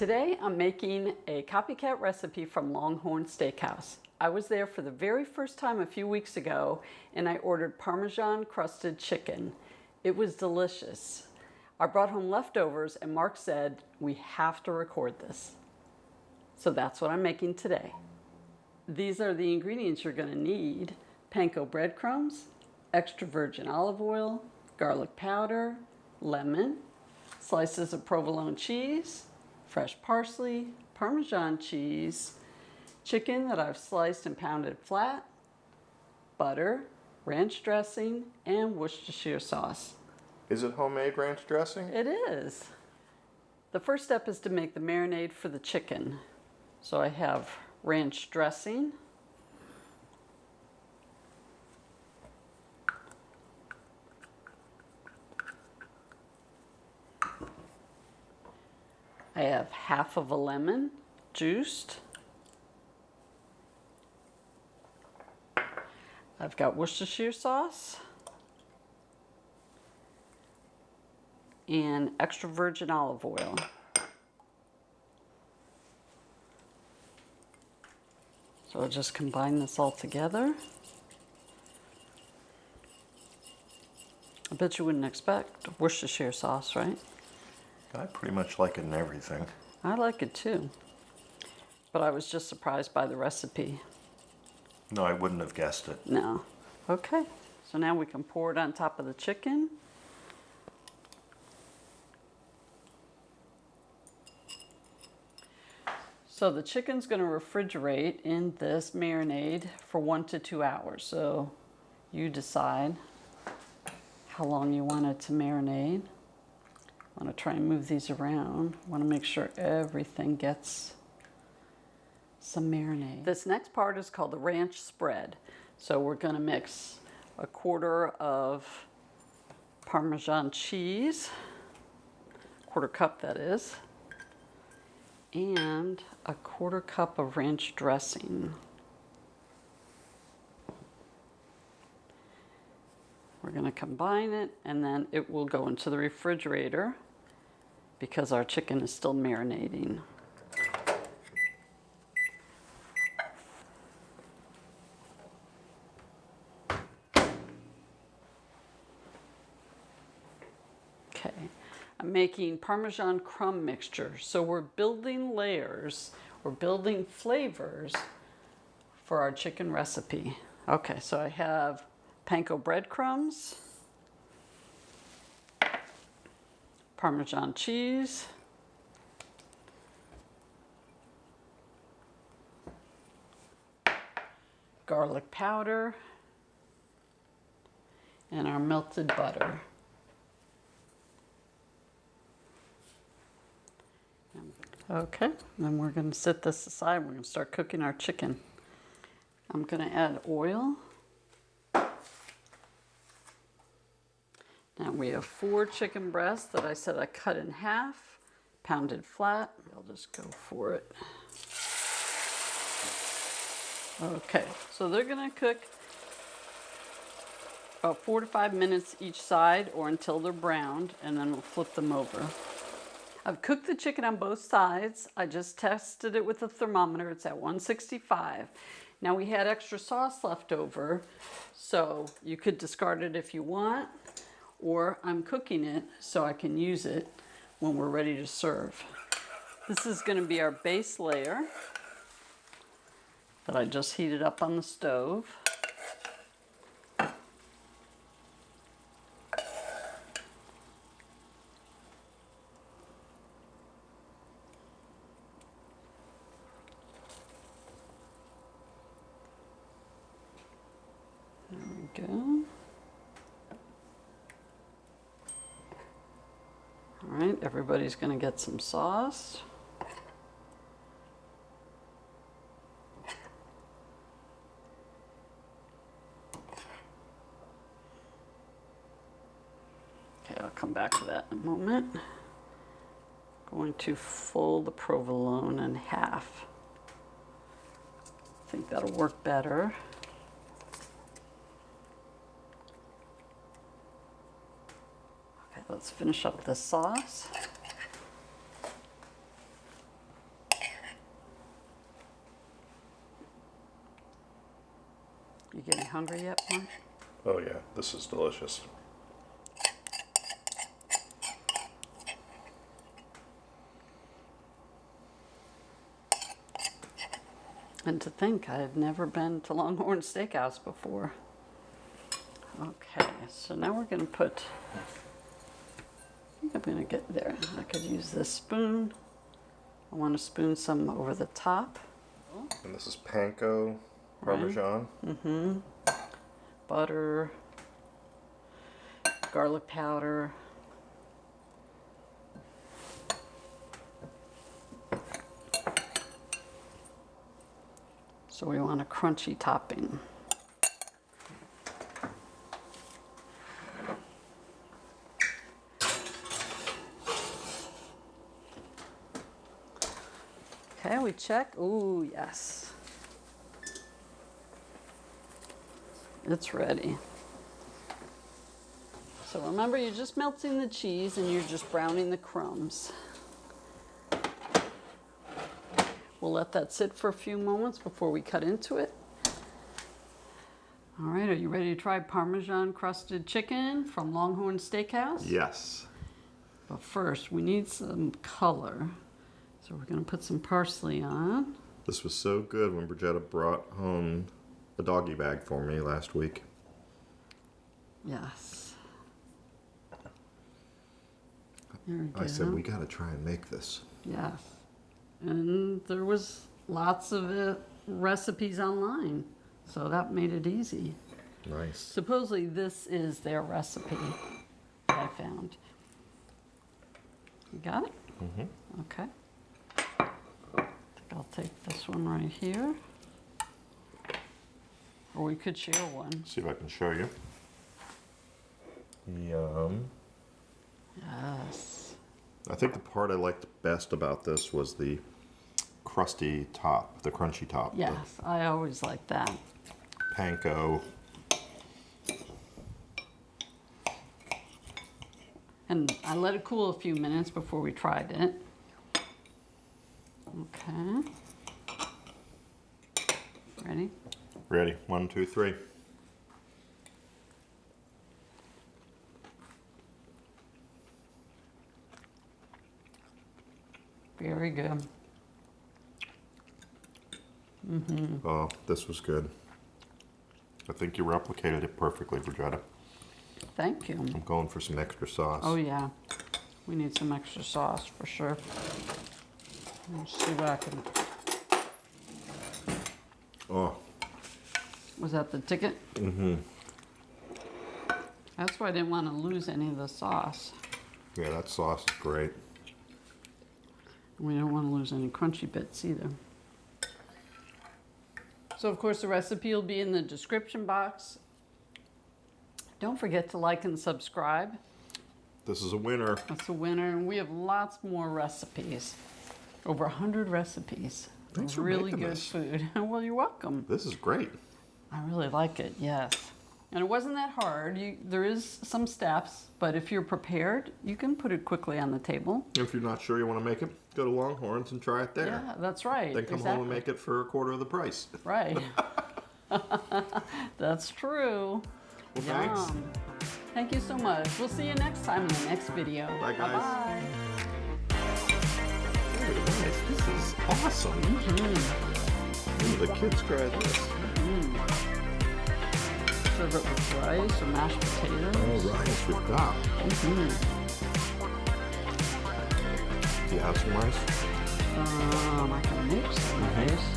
Today I'm making a copycat recipe from Longhorn Steakhouse. I was there for the very first time a few weeks ago and I ordered Parmesan Crusted chicken. It was delicious. I brought home leftovers and Mark said, we have to record this. So that's what I'm making today. These are the ingredients you're going to need: panko breadcrumbs, extra virgin olive oil, garlic powder, lemon, slices of provolone cheese, fresh parsley, Parmesan cheese, chicken that I've sliced and pounded flat, butter, ranch dressing, and Worcestershire sauce. Is it homemade ranch dressing? It is. The first step is to make the marinade for the chicken. So I have ranch dressing, I have half of a lemon juiced. I've got Worcestershire sauce and extra virgin olive oil. So I'll just combine this all together. I bet you wouldn't expect Worcestershire sauce, right? I pretty much like it in everything. I like it too. But I was just surprised by the recipe. No, I wouldn't have guessed it. No. Okay. So now we can pour it on top of the chicken. So the chicken's going to refrigerate in this marinade for 1 to 2 hours. So you decide how long you want it to marinate. I want to try and move these around. I want to make sure everything gets some marinade. This next part is called the ranch spread. So we're going to mix a quarter of Parmesan cheese, quarter cup that is, and a quarter cup of ranch dressing. We're going to combine it and then it will go into the refrigerator because our chicken is still marinating. Okay, I'm making Parmesan Crumb Mixture. So we're building layers, we're building flavors for our chicken recipe. Okay, so I have panko breadcrumbs, Parmesan cheese, garlic powder, and our melted butter. Okay, then we're going to set this aside. We're going to start cooking our chicken. I'm going to add oil. Now we have 4 chicken breasts that I said I cut in half, pounded flat. I'll just go for it. Okay, so they're going to cook about 4 to 5 minutes each side or until they're browned, and then we'll flip them over. I've cooked the chicken on both sides. I just tested it with a thermometer. It's at 165. Now we had extra sauce left over, so you could discard it if you want, or I'm cooking it so I can use it when we're ready to serve. This is going to be our base layer that I just heated up on the stove. There we go. All right, everybody's going to get some sauce. Okay, I'll come back to that in a moment. Going to fold the provolone in half. I think that'll work better. Okay, let's finish up the sauce. You getting hungry yet, Mark? Oh yeah, this is delicious. And to think I had never been to Longhorn Steakhouse before. Okay, so now we're gonna put, I think I'm gonna get there. I could use this spoon. I want to spoon some over the top. And this is Panko Parmesan. Mm-hmm. Butter, garlic powder. So we want a crunchy topping. Okay, we check. Ooh, yes. It's ready. So remember, you're just melting the cheese and you're just browning the crumbs. We'll let that sit for a few moments before we cut into it. All right, are you ready to try Parmesan Crusted chicken from Longhorn Steakhouse? Yes. But first, we need some color. So we're gonna put some parsley on. This was so good when Bridgetta brought home a doggy bag for me last week. Yes. There we go. I said, we gotta try and make this. Yes. And there was lots of recipes online, so that made it easy. Nice. Supposedly this is their recipe that I found. You got it? Mm-hmm. Okay. I think I'll take this one right here. Or we could share one. See if I can show you. Yum. Yes. I think the part I liked best about this was the crusty top, the crunchy top. Yes, I always like that. The Panko. And I let it cool a few minutes before we tried it. Okay. Ready? Ready? 1, 2, 3. Very good. Mm-hmm. Oh, this was good. I think you replicated it perfectly, Bridgetta. Thank you. I'm going for some extra sauce. Oh yeah, we need some extra sauce for sure. Let's see what I can. Oh. Was that the ticket? Mm-hmm. That's why I didn't want to lose any of the sauce. Yeah, that sauce is great. We don't want to lose any crunchy bits either. So of course the recipe will be in the description box. Don't forget to like and subscribe. This is a winner. That's a winner, and we have lots more recipes. Over 100 recipes. Thanks for really making good this. food. Well, you're welcome. This is great. I really like it, yes. And it wasn't that hard. There is some steps, but if you're prepared, you can put it quickly on the table. If you're not sure you want to make it, go to Longhorns and try it there. Yeah, that's right. Then come home and make it for a quarter of the price. Right. That's true. Well, thanks. Yum. Thank you so much. We'll see you next time in the next video. Bye, guys. Bye-bye. Very nice. This is awesome. Mm-hmm. Ooh, the kids try this. Mm. Serve it with rice or mashed potatoes. Oh, rice with that. Mm-hmm. Do you have some rice? I can make some rice.